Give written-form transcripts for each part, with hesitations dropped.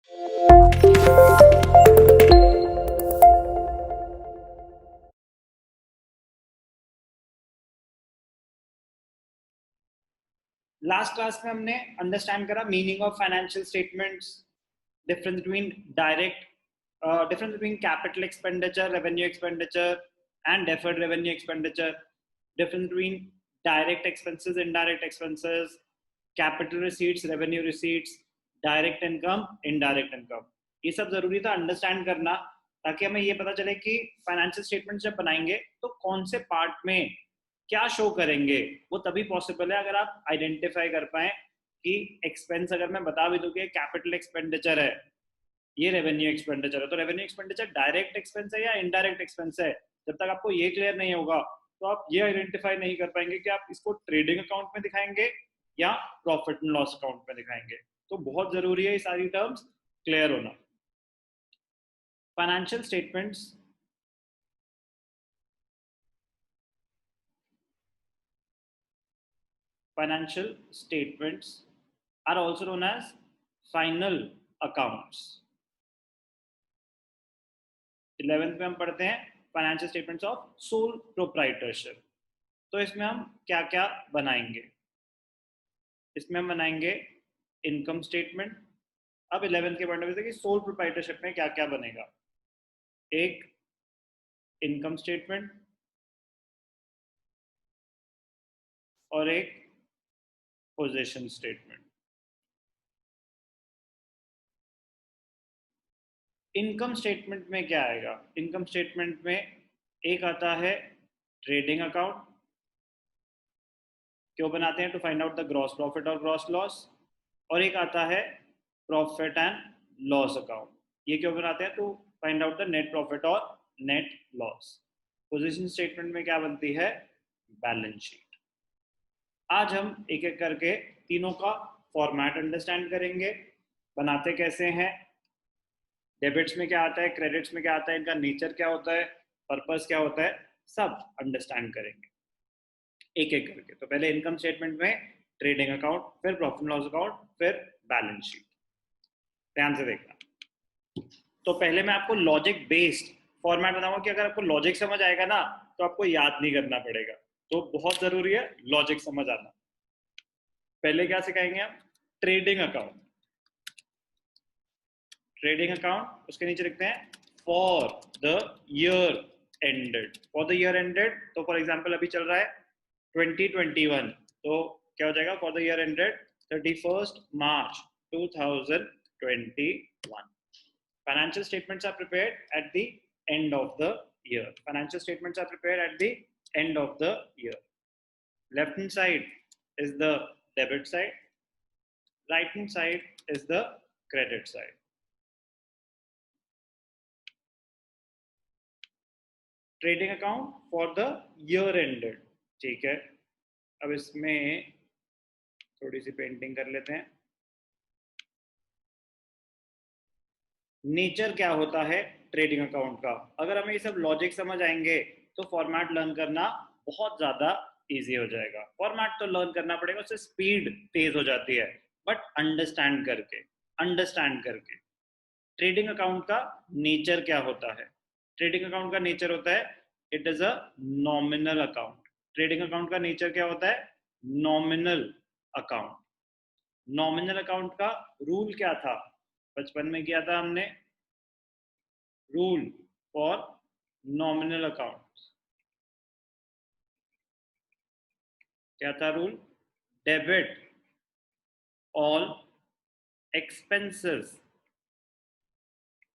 Last class में हमने understand करा meaning of financial statements, difference between direct difference between capital expenditure, revenue expenditure, and deferred revenue expenditure, difference between direct expenses, indirect expenses, capital receipts, revenue receipts, direct income, indirect income. ये सब जरूरी था understand करना, ताकि हमें ये पता चले कि फाइनेंशियल स्टेटमेंट जब बनाएंगे तो कौन से पार्ट में क्या शो करेंगे। वो तभी पॉसिबल है अगर आप आइडेंटिफाई कर पाए कि एक्सपेंस, अगर मैं बता भी दूं कि कैपिटल एक्सपेंडिचर है, ये रेवेन्यू एक्सपेंडिचर है, तो रेवेन्यू एक्सपेंडिचर डायरेक्ट एक्सपेंस है या इनडायरेक्ट एक्सपेंस है। जब तक आपको ये क्लियर नहीं होगा तो आप ये आइडेंटिफाई नहीं कर पाएंगे कि आप इसको ट्रेडिंग अकाउंट में दिखाएंगे या प्रॉफिट एंड लॉस अकाउंट में दिखाएंगे। तो बहुत जरूरी है ये सारी टर्म्स क्लियर होना। Financial statements are also known as final accounts। 11th में हम पढ़ते हैं financial statements of sole proprietorship. तो इसमें हम क्या क्या बनाएंगे? इसमें हम बनाएंगे इनकम स्टेटमेंट। अब 11th के पॉइंट ऑफ व्यू से कि सोल प्रोप्राइटरशिप में क्या क्या बनेगा। एक इनकम स्टेटमेंट और एक पोजीशन स्टेटमेंट। इनकम स्टेटमेंट में क्या आएगा? इनकम स्टेटमेंट में एक आता है ट्रेडिंग अकाउंट, क्यों बनाते हैं? To find out the gross profit और ग्रॉस लॉस। और एक आता है प्रॉफिट एंड लॉस अकाउंट, ये क्यों बनाते हैं? To find out the net profit और नेट लॉस। पोजीशन स्टेटमेंट में क्या बनती है? Balance sheet. आज हम एक एक करके तीनों का फॉर्मेट अंडरस्टैंड करेंगे, बनाते कैसे हैं, डेबिट्स में क्या आता है, क्रेडिट्स में क्या आता है, इनका नेचर क्या होता है, पर्पस क्या होता है, सब अंडरस्टैंड करेंगे एक एक करके। तो पहले इनकम स्टेटमेंट में ट्रेडिंग अकाउंट, फिर प्रॉफिट लॉस अकाउंट, फिर बैलेंस शीट। ध्यान से देखना। तो पहले मैं आपको लॉजिक बेस्ड फॉर्मेट बताऊंगा कि अगर आपको लॉजिक समझ आएगा ना तो आपको याद नहीं करना पड़ेगा। तो बहुत जरूरी है लॉजिक समझ आना। पहले क्या सिखाएंगे हम? Trading account. ट्रेडिंग अकाउंट, उसके नीचे लिखते हैं for the year ended. For the year ended, तो फॉर एग्जांपल अभी चल रहा है 2021, तो क्या हो जाएगा? For the year ended 31st March 2021। Financial statements are prepared at the end of the year. Financial statements are prepared at the end of the year. Left hand side is the debit side, right hand side is the credit side. Trading account for the year ended, ठीक है। अब इसमें थोड़ी सी painting कर लेते हैं। Nature क्या होता है ट्रेडिंग अकाउंट का? अगर हमें ये सब लॉजिक समझ आएंगे तो फॉर्मेट लर्न करना बहुत ज्यादा इजी हो जाएगा। फॉर्मेट तो लर्न करना पड़ेगा, उससे स्पीड तेज हो जाती है, बट अंडरस्टैंड करके ट्रेडिंग अकाउंट का नेचर क्या होता है? ट्रेडिंग अकाउंट का नेचर होता है it is a nominal account. Trading account का नेचर क्या होता है? Nominal account. नॉमिनल अकाउंट का रूल क्या था? बचपन में किया था हमने, रूल फॉर नॉमिनल अकाउंट। क्या था rule? Debit all expenses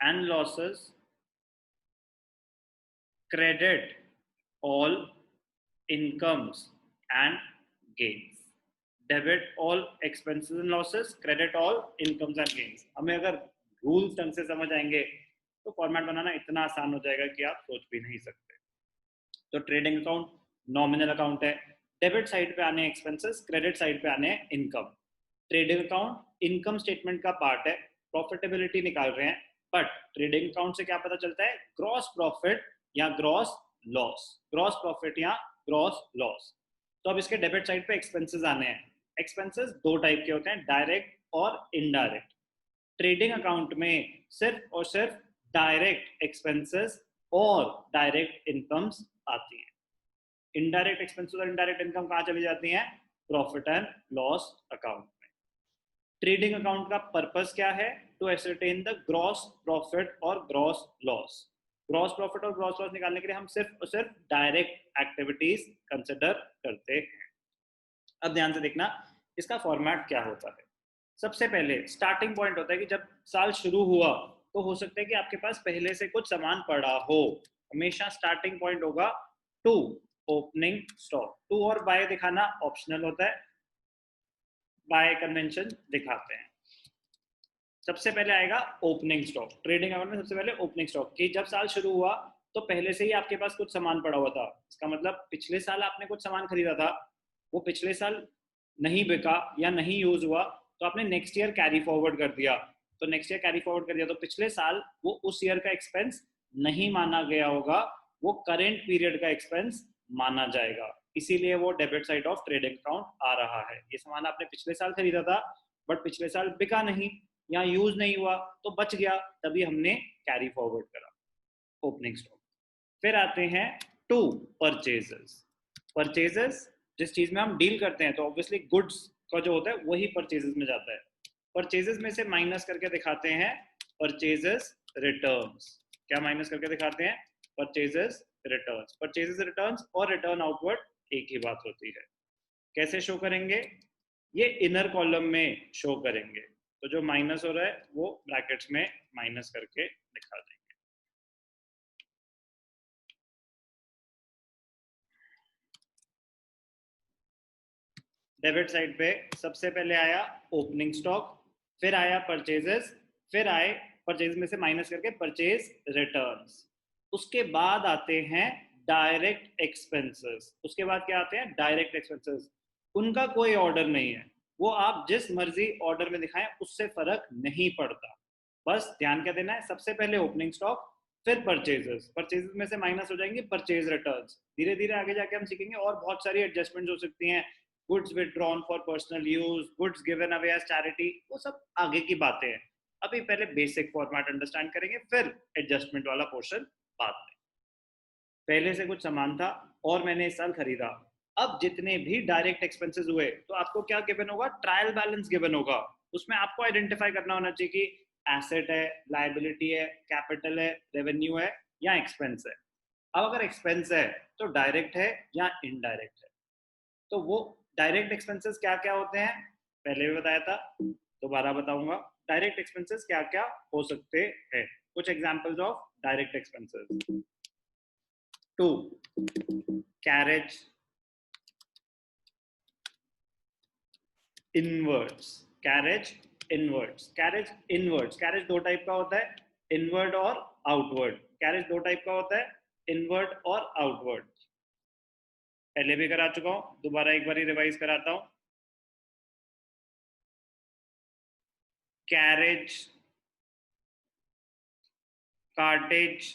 and losses, credit all incomes and gains। debit all expenses and losses, credit all incomes and gains। हमें अगर रूल्स ढंग से समझ आएंगे तो फॉर्मेट बनाना इतना आसान हो जाएगा कि आप सोच भी नहीं सकते। तो ट्रेडिंग अकाउंट नॉमिनल अकाउंट है, डेबिट साइड पे आने एक्सपेंसेस, क्रेडिट साइड पे आने income. Trading account income statement का पार्ट है, प्रॉफिटेबिलिटी निकाल रहे हैं, बट ट्रेडिंग अकाउंट से क्या पता चलता है? ग्रॉस प्रॉफिट या ग्रॉस लॉस, ग्रॉस प्रॉफिट या ग्रॉस लॉस। तो अब इसके डेबिट साइड पे एक्सपेंसेस आने हैं। एक्सपेंसेस दो टाइप के होते हैं, डायरेक्ट और इनडायरेक्ट। ट्रेडिंग अकाउंट में सिर्फ और सिर्फ डायरेक्ट एक्सपेंसेस और डायरेक्ट इनकम्स आती हैं। इनडायरेक्ट एक्सपेंसेस और इनडायरेक्ट इनकम कहाँ चली जाती हैं? प्रॉफिट एंड लॉस अकाउंट में। ट्रेडिंग अकाउंट का पर्पस क्या है? To ascertain the gross profit और ग्रॉस लॉस। ग्रॉस प्रॉफिट और ग्रॉस लॉस निकालने के लिए हम सिर्फ और सिर्फ डायरेक्ट एक्टिविटीज कंसिडर करते हैं। अब ध्यान से देखना इसका फॉर्मेट क्या होता है। सबसे पहले स्टार्टिंग पॉइंट होता है कि जब साल शुरू हुआ तो हो सकता है कि आपके पास पहले से कुछ सामान पड़ा हो। हमेशा स्टार्टिंग पॉइंट होगा टू ओपनिंग स्टॉक। टू और बाय दिखाना ऑप्शनल होता है, बाय कन्वेंशन दिखाते हैं। सबसे पहले आएगा ओपनिंग स्टॉक। ट्रेडिंग अकाउंट में सबसे पहले ओपनिंग स्टॉक कि जब साल शुरू हुआ तो पहले से ही आपके पास कुछ सामान पड़ा हुआ था। इसका मतलब पिछले साल आपने कुछ सामान खरीदा था, वो पिछले साल नहीं बिका या नहीं यूज हुआ तो आपने नेक्स्ट ईयर कैरी फॉरवर्ड कर दिया। तो नेक्स्ट ईयर कैरी फॉरवर्ड कर दिया तो पिछले साल वो उस ईयर का एक्सपेंस नहीं माना गया होगा, वो करेंट पीरियड का एक्सपेंस माना जाएगा। इसीलिए वो debit side of trading account आ रहा है। ये सामान आपने पिछले साल खरीदा था बट पिछले साल बिका नहीं या यूज नहीं हुआ तो बच गया, तभी हमने कैरी फॉरवर्ड करा, ओपनिंग स्टॉक। फिर आते हैं टू परचेजेस। परचेजेस जिस चीज में हम डील करते हैं तो ऑब्वियसली गुड्स का जो होता है वही परचेजेस में जाता है। परचेजेस में से माइनस करके दिखाते हैं परचेजेस रिटर्न्स। क्या माइनस करके दिखाते हैं? Purchases returns. परचेजेस रिटर्न्स और रिटर्न आउटवर्ड एक ही बात होती है। कैसे शो करेंगे? ये इनर कॉलम में शो करेंगे, तो जो माइनस हो रहा है वो ब्रैकेट्स में माइनस करके दिखा देंगे। डेबिट साइड पे सबसे पहले आया ओपनिंग स्टॉक, फिर आया परचेजेस, फिर आए परचेज में से माइनस करके परचेज रिटर्न्स। उसके बाद आते हैं डायरेक्ट एक्सपेंसेस। उसके बाद क्या आते हैं? Direct expenses. उनका कोई ऑर्डर नहीं है, वो आप जिस मर्जी ऑर्डर में दिखाएं उससे फर्क नहीं पड़ता। बस ध्यान क्या देना है, सबसे पहले ओपनिंग स्टॉक, फिर परचेजेस। परचेजेस में से माइनस हो जाएंगे परचेज रिटर्न्स। धीरे धीरे आगे जाके हम सीखेंगे और बहुत सारी एडजस्टमेंट हो सकती हैं। Goods withdrawn for personal use, goods given away as charity, वो सब आगे की बातें हैं। अभी पहले बेसिक फॉर्मेट अंडरस्टैंड करेंगे, फिर एडजस्टमेंट वाला पोर्शन बाद में। पहले से कुछ सामान था और मैंने इस साल खरीदा। अब जितने भी डायरेक्ट एक्सपेंसेस हुए तो आपको क्या गिवन होगा? ट्रायल बैलेंस गिवन होगा। उसमें आपको आइडेंटिफाई करना होना चाहिए कि एसेट है, लायबिलिटी है, कैपिटल है, रेवेन्यू है या एक्सपेंस है। अब अगर एक्सपेंस है तो डायरेक्ट है या इनडायरेक्ट है। तो वो डायरेक्ट एक्सपेंसेस क्या क्या होते हैं पहले भी बताया था, दोबारा बताऊंगा। डायरेक्ट एक्सपेंसेस क्या क्या हो सकते हैं, कुछ examples of direct expenses. To, carriage inwards. Carriage inwards, carriage inwards. Carriage दो टाइप का होता है, इनवर्ड और आउटवर्ड। कैरेज दो टाइप का होता है, इनवर्ड और आउटवर्ड। पहले भी करा चुका हूं, दोबारा एक बार रिवाइज कराता हूं। कैरेज, कार्टेज,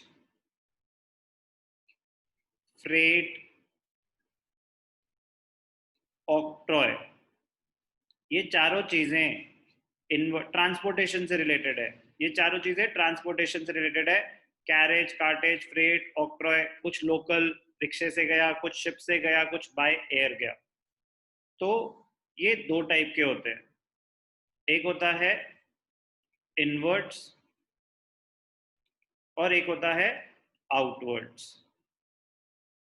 फ्रेट, ऑक्ट्रॉय, ये चारों चीजें ट्रांसपोर्टेशन से रिलेटेड है। ये चारों चीजें ट्रांसपोर्टेशन से रिलेटेड है। कैरेज, कार्टेज, फ्रेट, ऑक्ट्रॉय, कुछ लोकल रिक्शे से गया, कुछ शिप से गया, कुछ बाय एयर गया। तो ये दो टाइप के होते हैं, एक होता है इनवर्ड्स और एक होता है आउटवर्ड्स।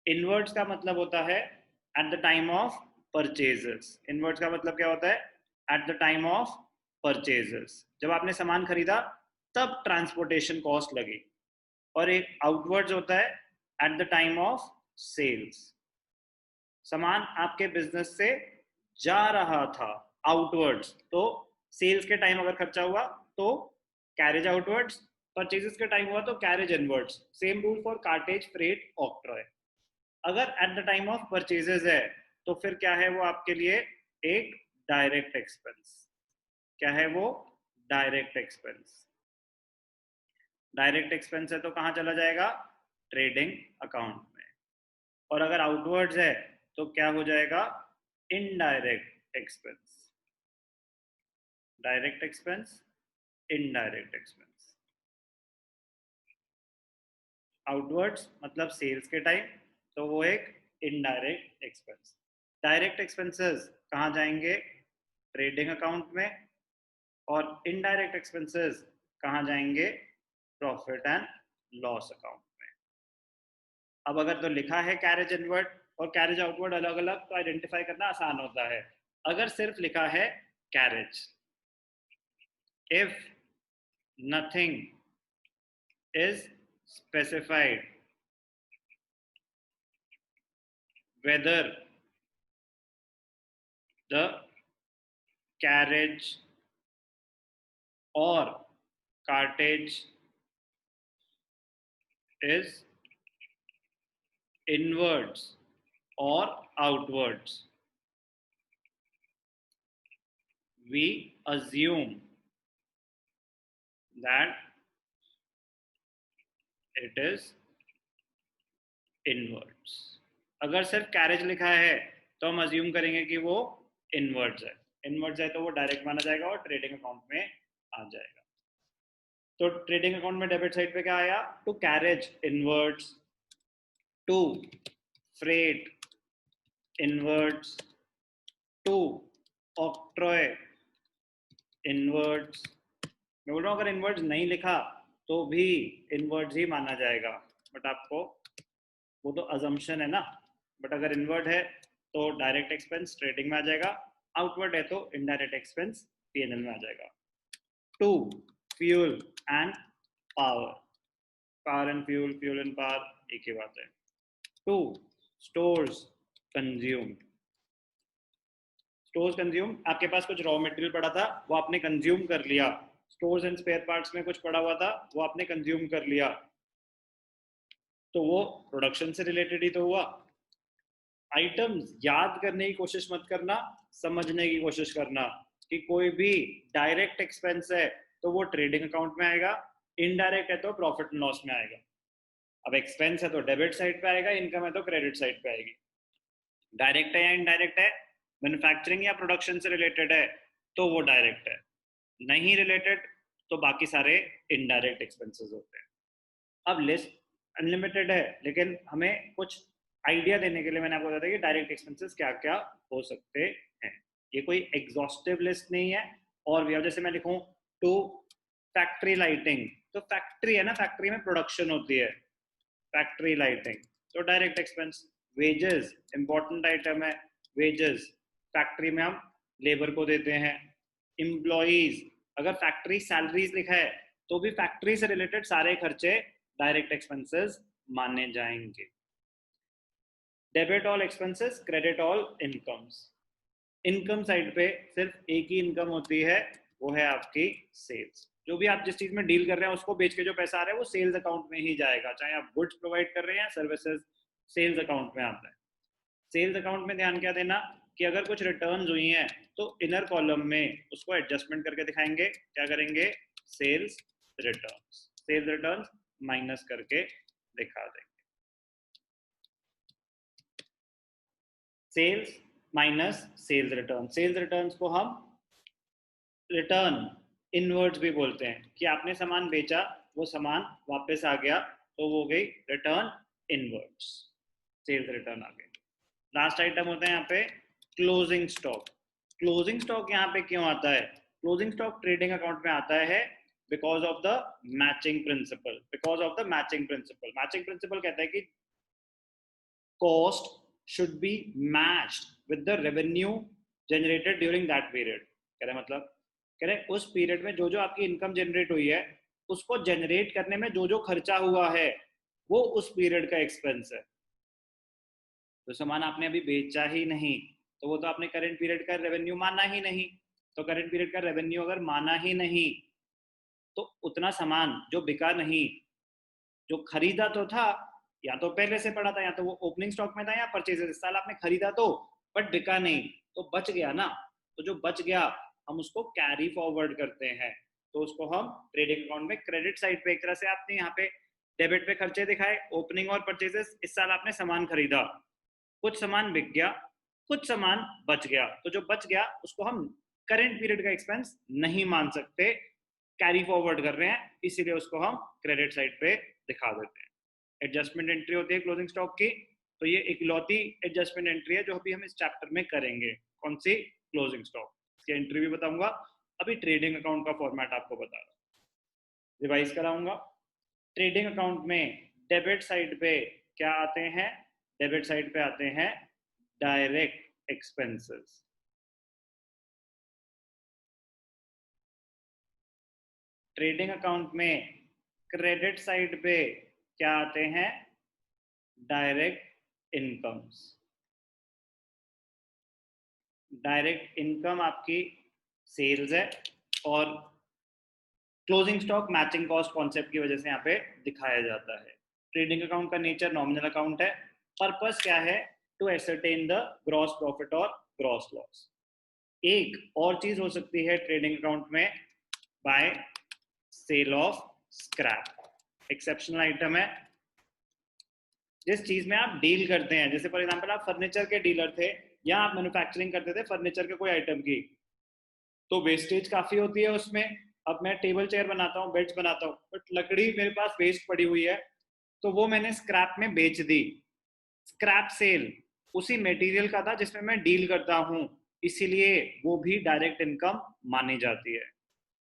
इनवर्ड्स का मतलब होता है at the time of purchases. Inwards का मतलब क्या होता है? At the time of purchases, जब आपने सामान खरीदा तब ट्रांसपोर्टेशन कॉस्ट लगी। और एक आउटवर्ड्स होता है at the time of sales. सामान आपके बिजनेस से जा रहा था आउटवर्ड्स, तो सेल्स के टाइम अगर खर्चा हुआ तो कैरेज आउटवर्ड्स, परचेजेस के टाइम हुआ तो carriage inwards. Same rule for cartage, freight, octroi. अगर at the time of purchases है तो फिर क्या है वो आपके लिए? एक डायरेक्ट एक्सपेंस। क्या है वो? Direct expense. डायरेक्ट एक्सपेंस है तो कहाँ चला जाएगा? ट्रेडिंग अकाउंट में। और अगर आउटवर्ड्स है तो क्या हो जाएगा? Indirect expense. Direct expense, indirect expense. Outwards मतलब सेल्स के टाइम, तो वो एक इनडायरेक्ट एक्सपेंस। डायरेक्ट एक्सपेंसेस कहाँ जाएंगे? ट्रेडिंग अकाउंट में। और इनडायरेक्ट एक्सपेंसेस कहाँ जाएंगे? प्रॉफिट एंड लॉस अकाउंट में। अब अगर तो लिखा है कैरेज इनवर्ड और कैरेज आउटवर्ड अलग अलग, तो आइडेंटिफाई करना आसान होता है। अगर सिर्फ लिखा है carriage, if nothing is specified whether the carriage or cartage is inwards or outwards, we assume that it is inwards. अगर सिर्फ कैरेज लिखा है तो हम अज्यूम करेंगे कि वो इनवर्ड्स है। इनवर्ड्स है तो वो डायरेक्ट माना जाएगा और ट्रेडिंग अकाउंट में आ जाएगा। तो ट्रेडिंग अकाउंट में डेबिट साइड पे क्या आया? To carriage inwards, to freight inwards, to octroi inwards. मैं बोल रहा हूँ अगर इनवर्ड्स नहीं लिखा तो भी इनवर्ड्स ही माना जाएगा, बट आपको वो तो अजम्पशन है ना। बट अगर इनवर्ड है तो डायरेक्ट एक्सपेंस ट्रेडिंग में आ जाएगा, आउटवर्ड है तो इनडायरेक्ट एक्सपेंस पीएनएल में आ जाएगा। To fuel and power, power and fuel, fuel and power एक ही बात है। To stores consume, stores consume, आपके पास कुछ रॉ मटेरियल पड़ा था वो आपने कंज्यूम कर लिया। स्टोर्स एंड स्पेयर पार्ट्स में कुछ पड़ा हुआ था वो आपने कंज्यूम कर लिया, तो वो प्रोडक्शन से रिलेटेड ही तो हुआ। आइटम्स याद करने की कोशिश मत करना, समझने की कोशिश करना कि कोई भी डायरेक्ट एक्सपेंस है तो वो ट्रेडिंग अकाउंट में आएगा, इनडायरेक्ट है तो प्रॉफिट एंड लॉस में आएगा। अब एक्सपेंस है तो डेबिट साइड पे आएगा, इनकम है तो क्रेडिट साइड पे आएगी। डायरेक्ट है या इनडायरेक्ट है, मैन्युफैक्चरिंग या प्रोडक्शन से रिलेटेड है तो वो डायरेक्ट है, नहीं रिलेटेड तो बाकी सारे इनडायरेक्ट एक्सपेंसेस होते हैं। अब लिस्ट अनलिमिटेड है, लेकिन हमें कुछ आइडिया देने के लिए मैंने आपको बताया कि डायरेक्ट एक्सपेंसेस क्या क्या हो सकते हैं। ये कोई एग्जॉस्टिव लिस्ट नहीं है। और भी, अब जैसे मैं लिखूं टू फैक्ट्री लाइटिंग, तो फैक्ट्री है ना, फैक्ट्री में प्रोडक्शन होती है, फैक्ट्री लाइटिंग तो direct expense. Wages important item है, वेजेस फैक्ट्री में हम लेबर को देते हैं। एम्प्लॉइज, अगर फैक्ट्री सैलरीज लिखा है तो भी फैक्ट्री से रिलेटेड सारे खर्चे डायरेक्ट एक्सपेंसेस माने जाएंगे। Debit all expenses, credit all incomes. Income side पे सिर्फ एक ही इनकम होती है, वो है आपकी सेल्स। जो भी आप जिस चीज में डील कर रहे हैं उसको बेच के जो पैसा आ रहा है वो सेल्स अकाउंट में ही जाएगा, चाहे आप गुड्स प्रोवाइड कर रहे हैं या सर्विसेज, सेल्स अकाउंट में आता है। सेल्स अकाउंट में ध्यान क्या देना कि अगर कुछ रिटर्न्स हुई हैं तो इनर कॉलम में उसको एडजस्टमेंट करके दिखाएंगे। क्या करेंगे? Sales returns, sales returns minus करके दिखा देंगे। Sales minus sales return, sales returns को हम रिटर्न इनवर्ड्स भी बोलते हैं कि आपने सामान बेचा, वो सामान वापस आ गया तो वो हो गई रिटर्न इनवर्ड्स, सेल्स रिटर्न आ गए। लास्ट आइटम होता है यहाँ पे क्लोजिंग स्टॉक। क्लोजिंग स्टॉक यहाँ पे क्यों आता है? क्लोजिंग स्टॉक ट्रेडिंग अकाउंट में आता है because of the matching principal, because of the matching principal. Matching principal कहता है कि cost should be matched with the revenue generated during that period। कह रहे मतलब, कह रहे उस पीरियड में जो जो आपकी इनकम जनरेट हुई है उसको जनरेट करने में जो जो खर्चा हुआ है वो उस पीरियड का एक्सपेंस है। तो सामान आपने अभी बेचा ही नहीं तो वो तो आपने करंट पीरियड का रेवेन्यू माना ही नहीं। तो करंट पीरियड का रेवेन्यू अगर माना ही नहीं तो उतना सामान जो बिका नहीं, जो खरीदा तो था, या तो पहले से पड़ा था या तो वो ओपनिंग स्टॉक में था या परचेजेस, इस साल आपने खरीदा तो बट बिका नहीं तो बच गया ना। तो जो बच गया हम उसको कैरी फॉरवर्ड करते हैं, तो उसको हम ट्रेडिंग अकाउंट में क्रेडिट साइड पे एक तरह से आपने यहाँ पे डेबिट पे खर्चे दिखाए, ओपनिंग और परचेजेस। इस साल आपने सामान खरीदा, कुछ सामान बिक गया, कुछ सामान बच गया, तो जो बच गया उसको हम करंट पीरियड का एक्सपेंस नहीं मान सकते, कैरी फॉरवर्ड कर रहे हैं, इसीलिए उसको हम क्रेडिट साइड पे दिखा देते हैं। एडजस्टमेंट एंट्री होती है क्लोजिंग स्टॉक की, तो ये इकलौती एडजस्टमेंट एंट्री है जो अभी हम इस चैप्टर में करेंगे। कौन सी? Closing stock. इसकी एंट्री भी बताऊंगा। अभी ट्रेडिंग अकाउंट का फॉर्मेट आपको बता रहा हूँ, रिवाइज कराऊंगा। ट्रेडिंग अकाउंट में डेबिट साइड पे क्या आते हैं? डेबिट साइड पे आते हैं डायरेक्ट एक्सपेंसेस। ट्रेडिंग अकाउंट में क्रेडिट साइड पे क्या आते हैं? Direct incomes. डायरेक्ट इनकम आपकी सेल्स है, और closing stock matching cost concept की वजह से यहाँ पे दिखाया जाता है। ट्रेडिंग अकाउंट का नेचर नॉमिनल अकाउंट है। पर्पस क्या है? To ascertain the gross profit और ग्रॉस लॉस। एक और चीज हो सकती है ट्रेडिंग अकाउंट में, by sale of scrap. Exceptional item है। जिस चीज में आप डील करते हैं, जैसे फॉर एग्जांपल आप फर्नीचर के डीलर थे या आप मैन्युफैक्चरिंग करते थे फर्नीचर के कोई आइटम की, तो वेस्टेज काफी होती है उसमें। अब मैं टेबल चेयर बनाता हूँ, बेड्स बनाता हूँ, बट लकड़ी मेरे पास वेस्ट पड़ी हुई है, तो वो मैंने स्क्रैप में बेच दी। स्क्रैप सेल उसी मटेरियल का था जिसमें मैं डील करता हूँ, इसीलिए वो भी डायरेक्ट इनकम मानी जाती है।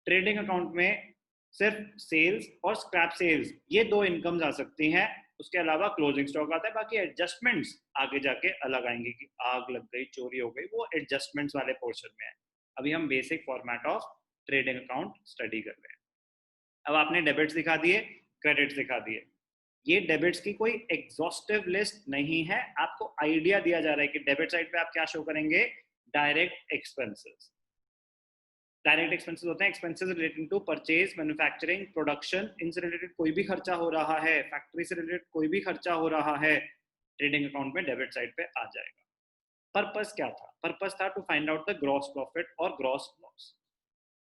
ट्रेडिंग अकाउंट में सिर्फ सेल्स और स्क्रैप सेल्स, ये दो इनकम्स आ सकती हैं। उसके अलावा क्लोजिंग स्टॉक आता है। बाकी एडजस्टमेंट्स आगे जाके अलग आएंगे कि आग लग गई, चोरी हो गई, वो एडजस्टमेंट्स वाले पोर्शन में है। अभी हम basic format of trading account study कर रहे हैं। अब आपने डेबिट्स दिखा दिए, क्रेडिट्स दिखा दिए। ये डेबिट्स की कोई एग्जॉस्टिव लिस्ट नहीं है, आपको आइडिया दिया जा रहा है कि डेबिट साइड पे आप क्या शो करेंगे? Direct expenses. डायरेक्ट एक्सपेंसेस होते हैं expenses relating to purchase, manufacturing, production. इनसे रिलेटेड कोई भी खर्चा हो रहा है, फैक्ट्री से रिलेटेड कोई भी खर्चा हो रहा है, ट्रेडिंग अकाउंट में डेबिट साइड पे आ जाएगा। पर्पस क्या था? पर्पस था to find out the gross profit और gross loss.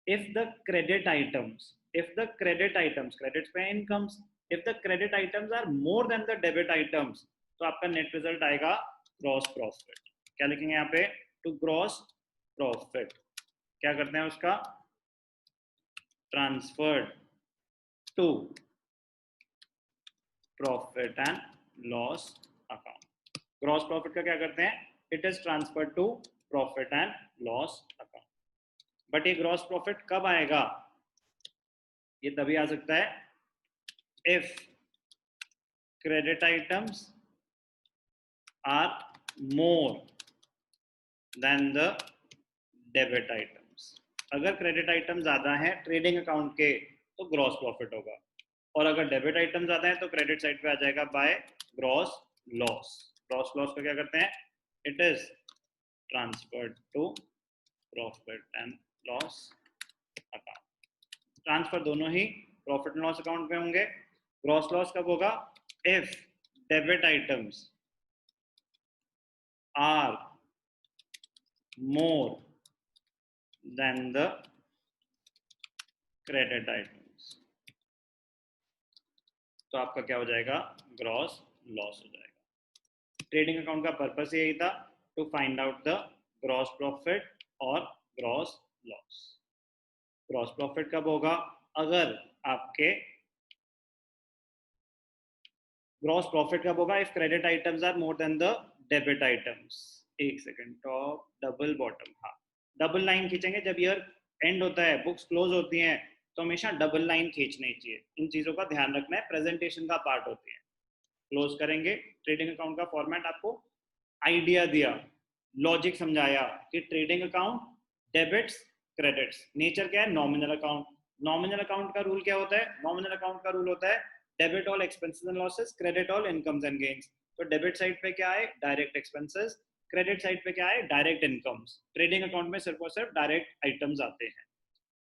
if the credit items if the credit items credits पे incomes, if the credit items are more than the debit items, तो आपका नेट रिजल्ट आएगा gross profit. क्या लिखेंगे यहाँ पे? To gross profit क्या करते हैं? उसका transferred to profit and loss account. Gross profit का क्या करते हैं? It is transferred to profit and loss account. But ये ग्रॉस प्रॉफिट कब आएगा? ये तभी आ सकता है if credit items are more than the debit items। अगर क्रेडिट आइटम ज्यादा है ट्रेडिंग अकाउंट के तो ग्रॉस प्रॉफिट होगा, और अगर डेबिट आइटम ज्यादा है तो क्रेडिट साइड पे आ जाएगा by gross loss. Gross loss का क्या करते हैं? It is transferred to profit and loss account. Transfer दोनों ही प्रॉफिट एंड लॉस अकाउंट में होंगे। ग्रॉस लॉस कब होगा? If debit items are more than the credit items, तो आपका क्या हो जाएगा? ग्रॉस लॉस हो जाएगा। ट्रेडिंग अकाउंट का पर्पस यही था, to find out the gross profit और ग्रॉस लॉस। ग्रॉस प्रॉफिट कब होगा? अगर आपके ग्रॉस प्रॉफिट कब होगा? If credit items are more than the debit items. एक सेकंड, टॉप डबल बॉटम, हाँ डबल लाइन खींचेंगे जब ईयर एंड होता है, बुक्स क्लोज होती हैं, तो हमेशा डबल लाइन खींचनी चाहिए। इन चीजों का ध्यान रखना है, प्रेजेंटेशन का पार्ट होती है। क्लोज करेंगे। ट्रेडिंग अकाउंट का फॉर्मेट आपको आइडिया दिया, लॉजिक समझाया कि trading account debits credits. Nature क्या है? Nominal account. नॉमिनल अकाउंट का रूल क्या होता है? नॉमिनल अकाउंट का रूल होता है debit all expenses and losses, credit all incomes and gains. तो डेबिट साइड पे क्या है? Direct expenses. क्रेडिट साइड पे क्या है? Direct incomes. ट्रेडिंग अकाउंट में सिर्फ और सिर्फ डायरेक्ट आइटम्स आते हैं।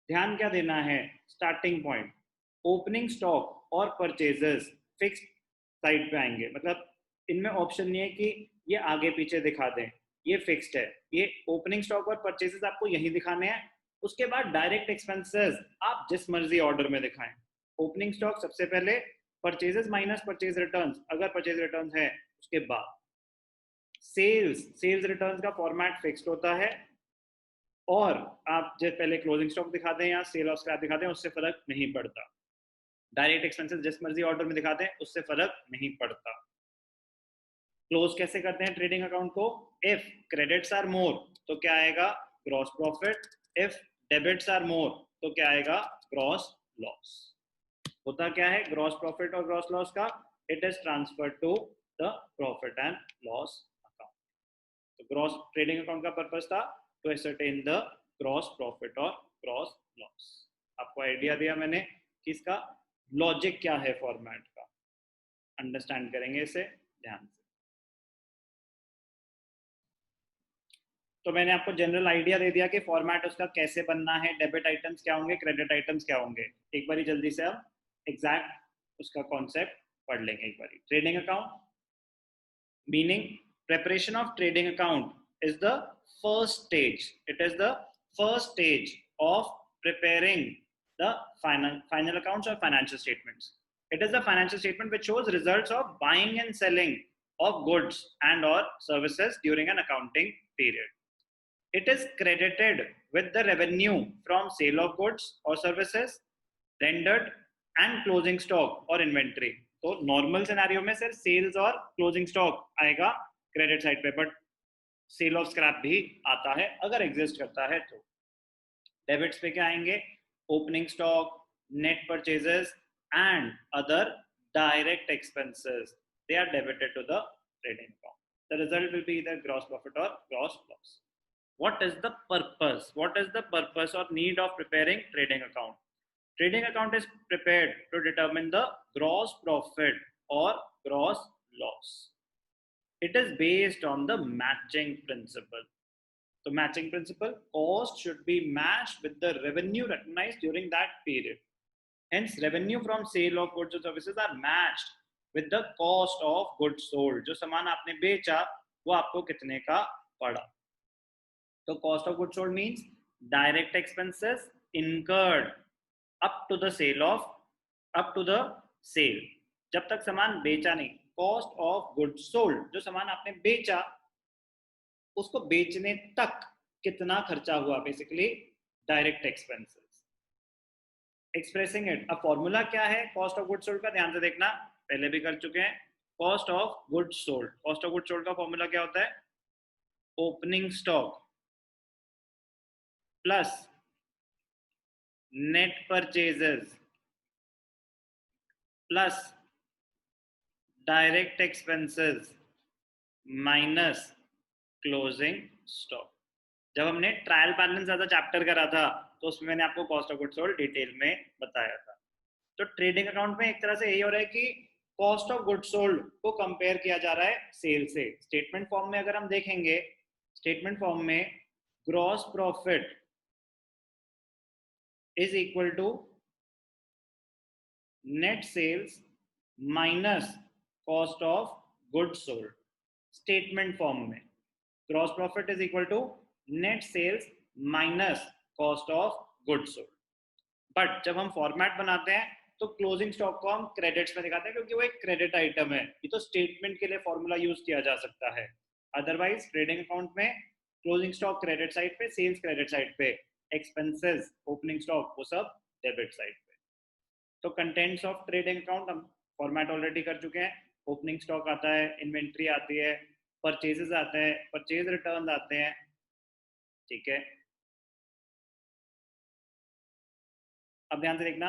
ध्यान क्या देना है? स्टार्टिंग पॉइंट ओपनिंग स्टॉक और परचेजेस फिक्स साइड पे आएंगे, मतलब इनमें ऑप्शन नहीं है कि ये आगे पीछे दिखा दें, ये फिक्स्ड है। ये ओपनिंग स्टॉक और परचेजेस आपको यही दिखाने हैं। उसके बाद डायरेक्ट एक्सपेंसेस आप जिस मर्जी ऑर्डर में दिखाएं। ओपनिंग स्टॉक सबसे पहले, परचेजेस माइनस परचेज रिटर्न्स अगर परचेज रिटर्न्स है, उसके बाद सेल्स। सेल्स रिटर्न्स का फॉर्मेट फिक्स्ड होता है, और आप जब पहले क्लोजिंग स्टॉक दिखा दें या सेल ऑफ स्क्रैप दिखा दें, उससे फर्क नहीं पड़ता। डायरेक्ट एक्सपेंसेस जिस मर्जी ऑर्डर में दिखाते हैं उससे फर्क नहीं पड़ता। क्लोज कैसे करते हैं ट्रेडिंग अकाउंट को? इफ क्रेडिट्स आर मोर तो क्या आएगा? Gross profit. If debits are more तो क्या आएगा? Gross loss. होता क्या है ग्रॉस प्रॉफिट और ग्रॉस लॉस का? It is transfer to the profit and loss account. तो ग्रॉस ट्रेडिंग अकाउंट का पर्पस था to ascertain the gross profit और ग्रॉस लॉस। आपको आइडिया दिया मैंने कि इसका लॉजिक क्या है फॉर्मेट का, अंडरस्टैंड करेंगे इसे ध्यान से। तो मैंने आपको जनरल आइडिया दे दिया कि फॉर्मेट उसका कैसे बनना है, डेबिट आइटम्स क्या होंगे, क्रेडिट आइटम्स क्या होंगे। एक बारी जल्दी से हम एग्जैक्ट उसका कॉन्सेप्ट पढ़ लेंगे एक बारी। Trading account meaning preparation of trading account is the first stage. It is the first stage of preparing the final accounts or financial statements. It is the financial statement which shows results of buying and selling of goods and or services during an accounting period. It is credited with the revenue from sale of goods or services rendered and closing stock or inventory. तो normal scenario में सिर्फ sales और closing stock आएगा credit side पे, but cell of scrap भी आता है अगर एग्जिस्ट करता है तो। डेबिट्स पे क्या आएंगे? Opening stock, net purchases and other direct expenses, they are debited to the trading account. The result will be either gross profit or gross loss. What is the purpose? What is the purpose or need of preparing trading account? Trading account is prepared to determine the gross profit or gross loss. It is based on the matching principle. So matching principle, cost should be matched with the revenue recognized during that period. Hence, revenue from sale of goods or services are matched with the cost of goods sold. जो सामान आपने बेचा वो आपको कितने का पड़ा। तो cost of goods sold means direct expenses incurred up to the sale, जब तक सामान बेचा नहीं। कॉस्ट ऑफ गुड्स सोल्ड, जो सामान आपने बेचा उसको बेचने तक कितना खर्चा हुआ, basically direct expenses. Expressing it, अब फॉर्मूला क्या है कॉस्ट ऑफ गुड्स सोल्ड का? ध्यान से देखना, पहले भी कर चुके हैं। Cost of goods sold, cost of goods sold का फॉर्मूला क्या होता है? Opening stock plus net purchases plus direct expenses minus closing stock. जब हमने trial balance as a chapter करा था तो उसमें मैंने आपको cost of goods sold detail में बताया था। तो ट्रेडिंग अकाउंट में एक तरह से यही हो रहा है कि कॉस्ट ऑफ गुड्स सोल्ड को कंपेयर किया जा रहा है सेल से। स्टेटमेंट फॉर्म में अगर हम देखेंगे, स्टेटमेंट फॉर्म में gross profit is equal to net sales minus cost of goods sold. Statement form में gross profit is equal to net sales minus cost of goods sold. But जब हम format बनाते हैं तो क्लोजिंग स्टॉक को हम credits में दिखाते हैं क्योंकि वो एक क्रेडिट आइटम है। ये तो स्टेटमेंट के लिए फॉर्मूला यूज किया जा सकता है। अदरवाइज ट्रेडिंग अकाउंट में क्लोजिंग स्टॉक क्रेडिट साइड पे, सेल्स क्रेडिट साइड पे, एक्सपेंसेस ओपनिंग स्टॉक वो सब डेबिट साइड पे। तो कंटेंट्स ऑफ ट्रेडिंग अकाउंट हम फॉर्मेट ऑलरेडी कर चुके हैं। ओपनिंग स्टॉक आता है, इन्वेंट्री आती है, परचेजेस आते हैं, परचेज रिटर्न आते हैं, ठीक है। अब ध्यान से देखना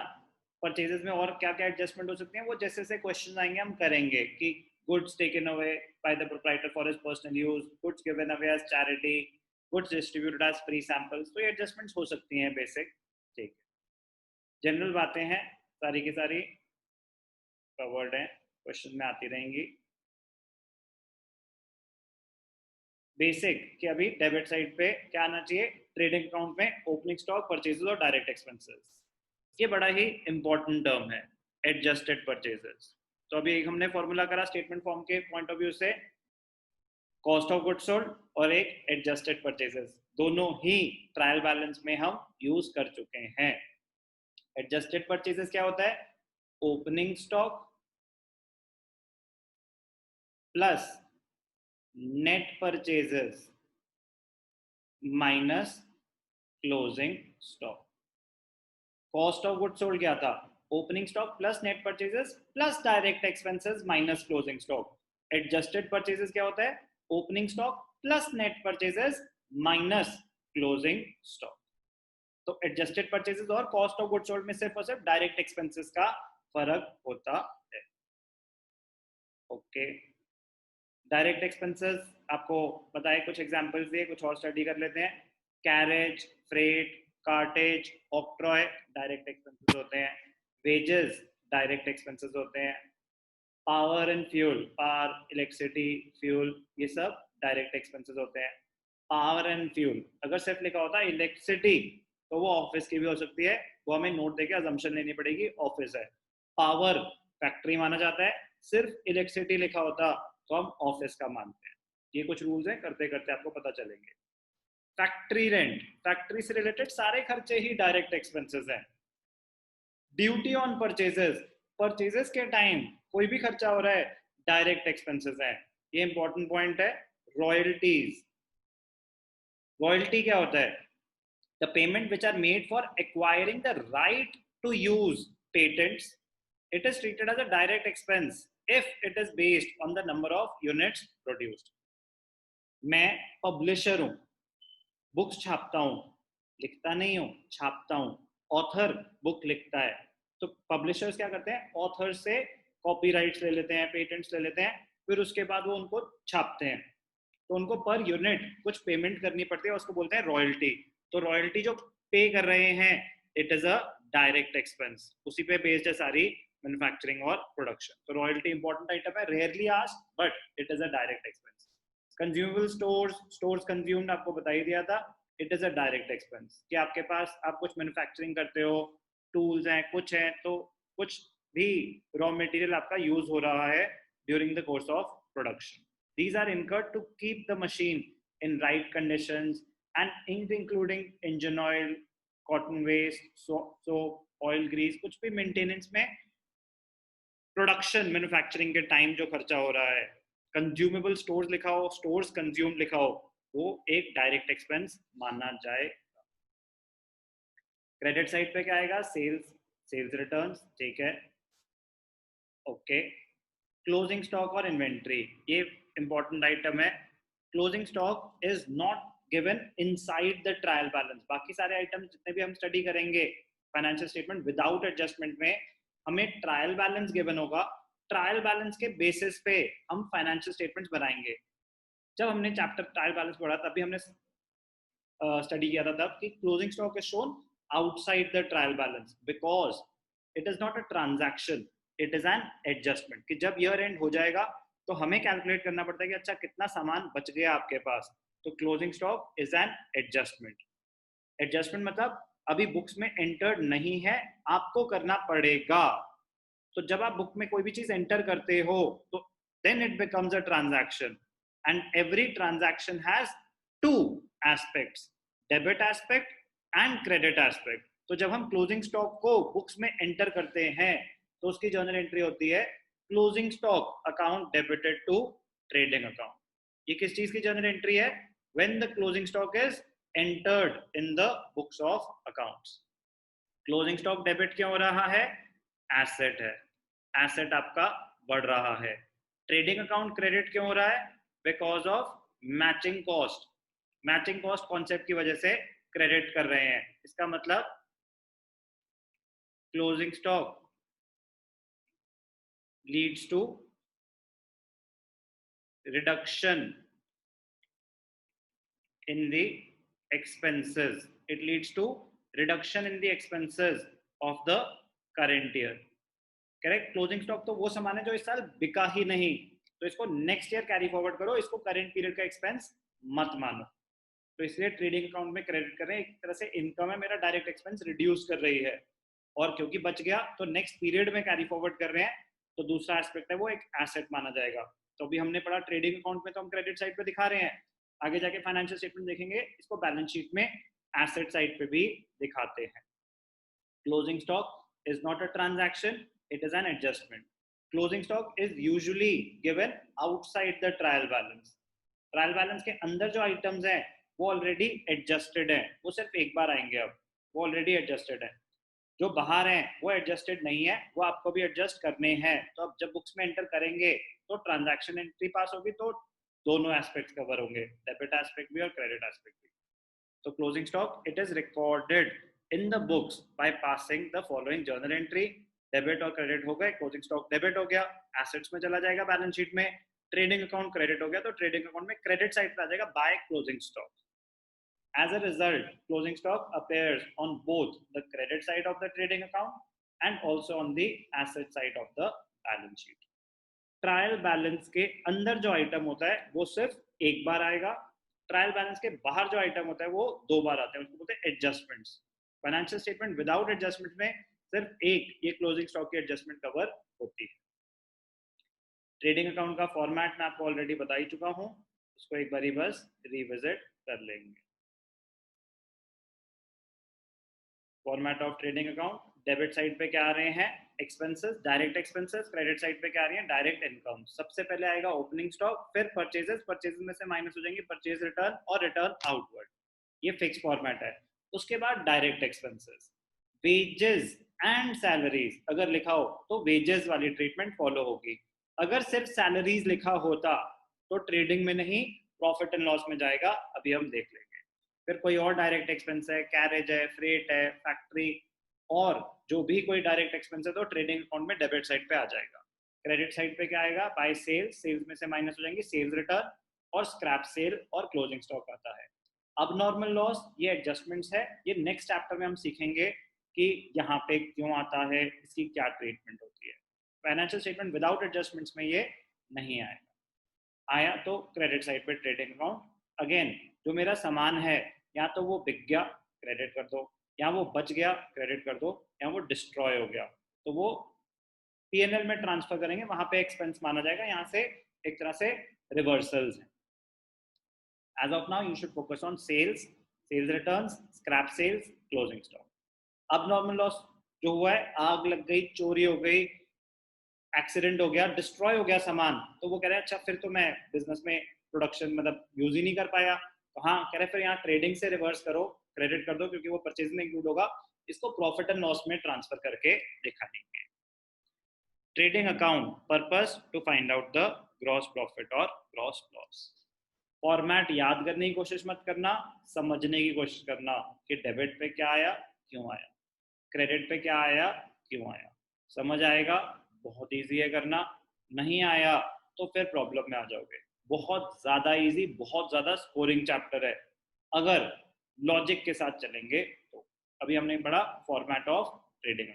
परचेजेस में और क्या क्या एडजस्टमेंट हो सकते हैं, वो जैसे जैसे क्वेश्चन आएंगे हम करेंगे कि goods taken away by the proprietor for his personal use, goods given away as charity, goods distributed as free samples. तो ये एडजस्टमेंट्स हो सकती हैं बेसिक, ठीक है। जनरल बातें हैं सारी की सारी कवर्ड हैं, क्वेश्चन में आती रहेंगी। बेसिक कि अभी डेबिट साइड पे क्या आना चाहिए ट्रेडिंग अकाउंट में? ओपनिंग स्टॉक, परचेजेस और डायरेक्ट एक्सपेंसेस। ये बड़ा ही इंपॉर्टेंट टर्म है, एडजस्टेड परचेजेस। तो अभी एक हमने फॉर्मूला करा स्टेटमेंट फॉर्म के पॉइंट ऑफ व्यू से, कॉस्ट ऑफ गुड्स सोल्ड और एक एडजस्टेड परचेजेस, दोनों ही ट्रायल बैलेंस में हम यूज कर चुके हैं। एडजस्टेड परचेजेस क्या होता है? Opening stock plus net purchases minus closing stock. Cost of goods sold क्या था? Opening stock plus net purchases plus direct expenses minus closing stock. Adjusted purchases क्या होता है? Opening stock plus net purchases minus closing stock. तो adjusted purchases और cost of goods sold में सिर्फ और सिर्फ डायरेक्ट एक्सपेंसेस का फर्क होता है। ओके, डायरेक्ट एक्सपेंसेस आपको बताए, कुछ एग्जांपल्स दिए, कुछ और स्टडी कर लेते हैं। Carriage, freight, cartage, octroi direct expenses होते हैं। वेजेस डायरेक्ट एक्सपेंसेस होते हैं। Power and fuel, power, electricity, fuel, ये सब डायरेक्ट एक्सपेंसेस होते हैं। पावर एंड फ्यूल, अगर सिर्फ लिखा होता है इलेक्ट्रिसिटी तो वो ऑफिस की भी हो सकती है, वो हमें नोट देके अजम्पशन लेनी पड़ेगी ऑफिस है। पावर फैक्ट्री माना जाता है, सिर्फ इलेक्ट्रिसिटी लिखा होता तो हम ऑफिस का मानते हैं। ये कुछ रूल्स हैं, करते करते आपको पता चलेंगे। फैक्ट्री रेंट, फैक्ट्री से रिलेटेड सारे खर्चे ही डायरेक्ट एक्सपेंसेस हैं। ड्यूटी ऑन परचेजेस, परचेजेस के टाइम कोई भी खर्चा हो रहा है डायरेक्ट एक्सपेंसेस है, ये इंपॉर्टेंट पॉइंट है। रॉयल्टीज, रॉयल्टी क्या होता है? The payment which are made for acquiring the right to use patents, it is treated as a direct expense if it is based on the number of units produced. मैं publisher हूं, books छापता हूं, लिखता नहीं हूं, छापता हूं। Author book लिखता है, तो पब्लिशर्स क्या करते हैं? ऑथर से कॉपीराइट्स ले लेते हैं, पेटेंट्स ले लेते हैं, फिर उसके बाद वो उनको छापते हैं, तो उनको पर यूनिट कुछ पेमेंट करनी पड़ती है, उसको बोलते हैं रॉयल्टी। तो रॉयल्टी जो पे कर रहे हैं, it is a direct expense, उसी पे बेस्ड है सारी मैन्युफैक्चरिंग और प्रोडक्शन। तो रॉयल्टी इंपॉर्टेंट आइटम है, rarely asked but it is a direct expense. Consumable stores, stores consumed आपको बता ही दिया था, it is a direct expense. कि आपके पास आप कुछ मैन्युफैक्चरिंग करते हो, टूल्स हैं, कुछ है, तो कुछ भी रॉ मटेरियल आपका यूज हो रहा है during the course of production. These are incurred to keep the machine in right conditions and including engine oil, cotton waste, soap, oil grease, कुछ भी मेंटेनेंस में प्रोडक्शन मैन्युफैक्चरिंग के टाइम जो खर्चा हो रहा है। कंज्यूमेबल स्टोर्स लिखा हो, स्टोर्स कंज्यूम लिखा हो, वो एक डायरेक्ट एक्सपेंस माना जाए। क्रेडिट साइड पे क्या आएगा? सेल्स, सेल्स रिटर्न्स, ठीक है, ओके। क्लोजिंग स्टॉक और इन्वेंट्री, ये इंपॉर्टेंट आइटम है। Closing stock is not given inside the trial balance. बाकी सारे आइटम जितने भी हम स्टडी करेंगे फाइनेंशियल स्टेटमेंट विदाउट एडजस्टमेंट में, हमें ट्रायल बैलेंस गिवन होगा, ट्रायल बैलेंस के बेसिस पे हम फाइनेंशियल स्टेटमेंट्स बनाएंगे। जब हमने चैप्टर ट्रायल बैलेंस पढ़ा तभी हमने स्टडी किया था तब कि closing stock is shown outside the trial balance because it is not a transaction, it is an adjustment. कि जब ईयर एंड हो जाएगा तो हमें कैलकुलेट करना पड़ता है कि अच्छा कितना सामान बच गया आपके पास, तो closing stock is an adjustment. Adjustment मतलब अभी बुक्स में एंटर्ड नहीं है, आपको करना पड़ेगा। तो जब आप बुक में कोई भी चीज एंटर करते हो तो then it becomes a transaction, and every transaction has two aspects, debit aspect and credit aspect. तो जब हम क्लोजिंग स्टॉक को बुक्स में एंटर करते हैं तो उसकी जर्नल एंट्री होती है closing stock account debited to trading account. ये किस चीज की जर्नल एंट्री है? When the closing stock is entered in the books of accounts. Closing stock debit क्यों हो रहा है? एसेट है, एसेट आपका बढ़ रहा है। ट्रेडिंग अकाउंट क्रेडिट क्यों हो रहा है? Because of matching cost, matching cost concept की वजह से क्रेडिट कर रहे हैं। इसका मतलब closing stock leads to reduction in the expenses, it leads to reduction in the expenses of the current year। Correct. Closing stock तो वो सामान है जो इस साल बिका ही नहीं, तो इसको नेक्स्ट ईयर कैरी फॉरवर्ड करो, इसको करंट पीरियड का एक्सपेंस मत मानो। तो इसलिए ट्रेडिंग अकाउंट में क्रेडिट कर रहे हैं, एक तरह से इनकम है, मेरा डायरेक्ट एक्सपेंस रिड्यूस कर रही है, और क्योंकि बच गया तो नेक्स्ट पीरियड में कैरी फॉरवर्ड कर रहे हैं, तो दूसरा एस्पेक्ट है वो एक एसेट माना जाएगा। तो अभी हमने पढ़ा ट्रेडिंग अकाउंट में तो हम क्रेडिट साइड पे दिखा रहे हैं, आगे जाके फाइनेंशियल स्टेटमेंट देखेंगे इसको बैलेंस शीट में एसेट साइड पे भी दिखाते हैं। Closing stock is not a transaction, it is an adjustment. Closing stock is usually given outside the trial balance. Trial balance के अंदर जो आइटम्स हैं वो ऑलरेडी एडजस्टेड है, वो सिर्फ एक बार आएंगे, अब वो ऑलरेडी एडजस्टेड है। जो बाहर हैं वो एडजस्टेड नहीं है, वो आपको भी एडजस्ट करने हैं। तो अब जब बुक्स में एंटर करेंगे तो ट्रांजैक्शन एंट्री पास होगी, तो दोनों एस्पेक्ट कवर होंगे, डेबिट एस्पेक्ट भी और क्रेडिट एस्पेक्ट भी। तो closing stock it is recorded in the books by passing the following journal entry. Debit और क्रेडिट हो गए, क्लोजिंग स्टॉक डेबिट हो गया, एसेट्स में चला जाएगा बैलेंस शीट में। ट्रेडिंग अकाउंट क्रेडिट हो गया, तो ट्रेडिंग अकाउंट में क्रेडिट साइड पे आ जाएगा by closing stock. As a result, closing stock appears on both the credit side of the trading account and also on the asset side of the balance sheet. Trial balance के अंदर जो item होता है वो सिर्फ एक बार आएगा, trial balance के बाहर जो आइटम होता है वो दो बार आते हैं, उसको बोलते हैं adjustments. Financial statement without adjustment में सिर्फ एक ये क्लोजिंग स्टॉक की एडजस्टमेंट कवर होती है। ट्रेडिंग अकाउंट का फॉर्मेट मैं आपको ऑलरेडी बता ही चुका हूँ, उसको एक बारी बस रिविजिट कर लेंगे। Format of trading account, debit side पे क्या आ रहे हैं expenses, direct expenses, credit side पे क्या आ रही है डायरेक्ट इनकम। सबसे पहले आएगा ओपनिंग स्टॉक, फिर परचेजेस, परचेजेस में से माइनस हो जाएंगे परचेज रिटर्न और रिटर्न आउटवर्ड, ये फिक्स फॉर्मेट है। उसके बाद direct expenses, wages and salaries अगर लिखा हो तो वेजेस वाली ट्रीटमेंट फॉलो होगी। अगर सिर्फ सैलरीज लिखा होता तो ट्रेडिंग में नहीं प्रॉफिट एंड लॉस में जाएगा, अभी हम देख लेंगे। फिर कोई और डायरेक्ट एक्सपेंस है, कैरेज है, फ्रेट है, फैक्ट्री और जो भी कोई डायरेक्ट एक्सपेंस है तो ट्रेडिंग अकाउंट में डेबिट साइड पे आ जाएगा। क्रेडिट साइड पे क्या आएगा बाय सेल्स, सेल्स में से माइनस हो जाएंगे सेल्स रिटर्न और स्क्रैप सेल और क्लोजिंग स्टॉक आता है। अब नॉर्मल लॉस ये एडजस्टमेंट्स है, ये नेक्स्ट चैप्टर में हम सीखेंगे कि यहाँ पे क्यों आता है, इसकी क्या ट्रीटमेंट होती है। फाइनेंशियल स्टेटमेंट विदाउट एडजस्टमेंट्स में ये नहीं आएगा। आया तो क्रेडिट साइड पे ट्रेडिंग अकाउंट, अगेन जो मेरा सामान है या तो वो बिक गया क्रेडिट कर दो, या वो बच गया क्रेडिट कर दो, या वो डिस्ट्रॉय हो गया तो वो पीएनएल में ट्रांसफर करेंगे, वहां पे एक्सपेंस माना जाएगा। यहाँ से एक तरह से रिवर्सल्स हैं। As of now you should focus on sales, sales returns, scrap sales, closing stock. अब नॉर्मल लॉस जो हुआ है, आग लग गई, चोरी हो गई, एक्सीडेंट हो गया, डिस्ट्रॉय हो गया सामान, तो वो कह रहे हैं अच्छा फिर तो मैं बिजनेस में प्रोडक्शन मतलब यूज ही नहीं कर पाया। तो हाँ कह रहे फिर यहाँ ट्रेडिंग से रिवर्स करो, क्रेडिट कर दो क्योंकि वो परचेज में इंक्लूड होगा, इसको प्रॉफिट एंड लॉस में ट्रांसफर करके दिखाएंगे। Trading account purpose to find out the gross profit और ग्रॉस लॉस। फॉर्मेट याद करने की कोशिश मत करना, समझने की कोशिश करना कि डेबिट पे क्या आया क्यों आया, क्रेडिट पे क्या आया क्यों आया। समझ आएगा बहुत इजी है करना, नहीं आया तो फिर प्रॉब्लम में आ जाओगे। बहुत ज़्यादा इजी, बहुत ज़्यादा स्कोरिंग चैप्टर है अगर लॉजिक के साथ चलेंगे तो। अभी हमने पढ़ा फॉर्मेट ऑफ ट्रेडिंग।